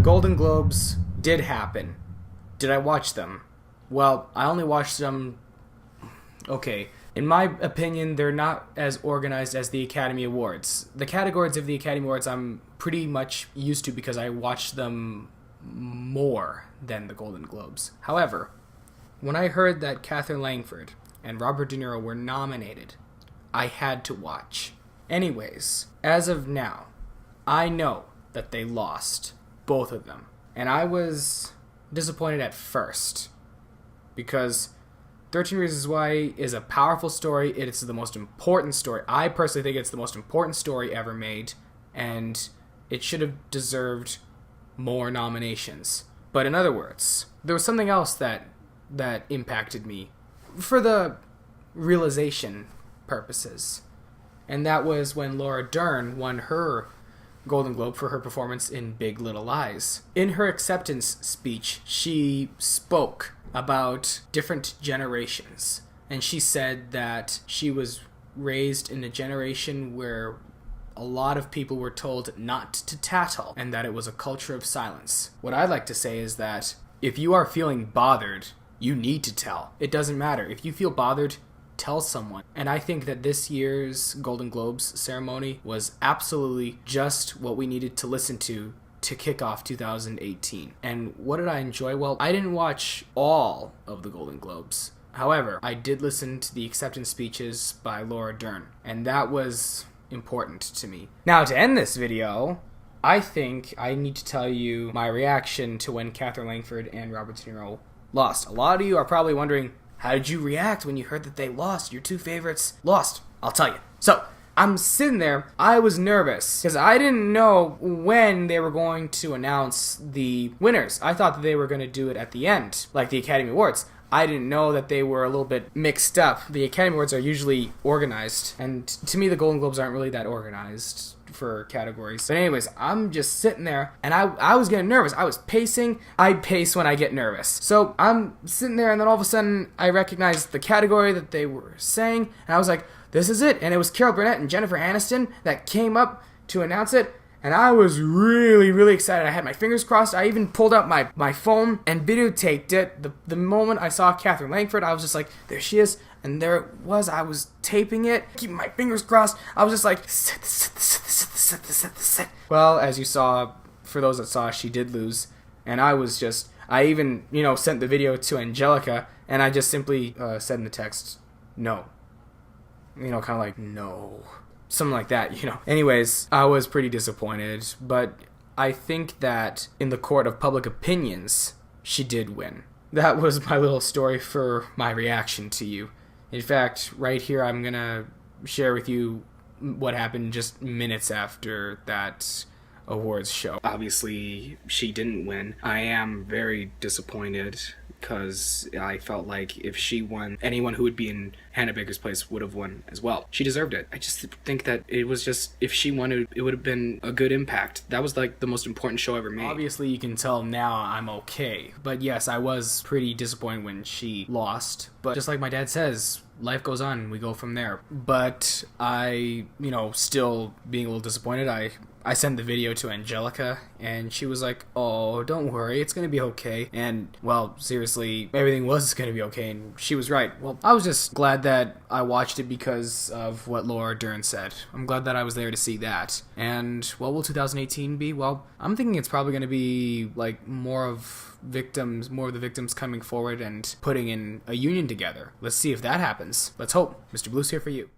Golden Globes did happen. Did I watch them? Well, I only watched them... Okay. In my opinion, they're not as organized as the Academy Awards. The categories of the Academy Awards I'm pretty much used to because I watched them more than the Golden Globes. However, when I heard that Katherine Langford and Robert De Niro were nominated, I had to watch. Anyways, as of now, I know that they lost, both of them. And I was disappointed at first because 13 Reasons Why is a powerful story. It's the most important story. I personally think it's the most important story ever made, and it should have deserved more nominations. But in other words, there was something else that impacted me for the realization purposes, and that was when Laura Dern won her Golden Globe for her performance in Big Little Lies. In her acceptance speech, she spoke about different generations, and she said that she was raised in a generation where a lot of people were told not to tattle and that it was a culture of silence. What I'd like to say is that if you are feeling bothered, you need to tell. It doesn't matter. If you feel bothered, tell someone. And I think that this year's Golden Globes ceremony was absolutely just what we needed to listen to kick off 2018. And what did I enjoy? Well, I didn't watch all of the Golden Globes. However, I did listen to the acceptance speeches by Laura Dern, and that was important to me. Now, to end this video, I think I need to tell you my reaction to when Katherine Langford and Robert De Niro lost. A lot of you are probably wondering, how did you react when you heard that they lost? Your two favorites lost. I'll tell you. So, I'm sitting there, I was nervous, because I didn't know when they were going to announce the winners. I thought that they were going to do it at the end, like the Academy Awards. I didn't know that they were a little bit mixed up. The Academy Awards are usually organized, and to me the Golden Globes aren't really that organized for categories. But anyways, I'm just sitting there, and I was getting nervous. I was pacing. I pace when I get nervous. So I'm sitting there, and then all of a sudden I recognized the category that they were saying, and I was like, this is it. And it was Carol Burnett and Jennifer Aniston that came up to announce it. And I was really, really excited. I had my fingers crossed. I even pulled out my phone and videotaped it. The moment I saw Katherine Langford, I was just like, there she is. And there it was. I was taping it, keeping my fingers crossed. I was just like, sit. Well, as you saw, for those that saw, she did lose. And I even, sent the video to Angelica. And I just simply said in the text, no. Kind of like, no. Something like that, Anyways, I was pretty disappointed, but I think that in the court of public opinions, she did win. That was my little story for my reaction to you. In fact, right here, I'm going to share with you what happened just minutes after that awards show. Obviously, she didn't win. I am very disappointed because I felt like if she won, anyone who would be in Hannah Baker's place would have won as well. She deserved it. I just think that it was just, if she won, it would have been a good impact. That was like the most important show ever made. Obviously, you can tell now I'm okay. But yes, I was pretty disappointed when she lost. But just like my dad says, life goes on, we go from there. But I, still being a little disappointed, I sent the video to Angelica, and she was like, oh, don't worry, it's gonna be okay. And, well, seriously, everything was gonna be okay, and she was right. Well, I was just glad that I watched it because of what Laura Dern said. I'm glad that I was there to see that. And what will 2018 be? Well, I'm thinking it's probably gonna be, like, more of the victims coming forward and putting in a union together. Let's see if that happens. Let's hope. Mr. Blue's here for you.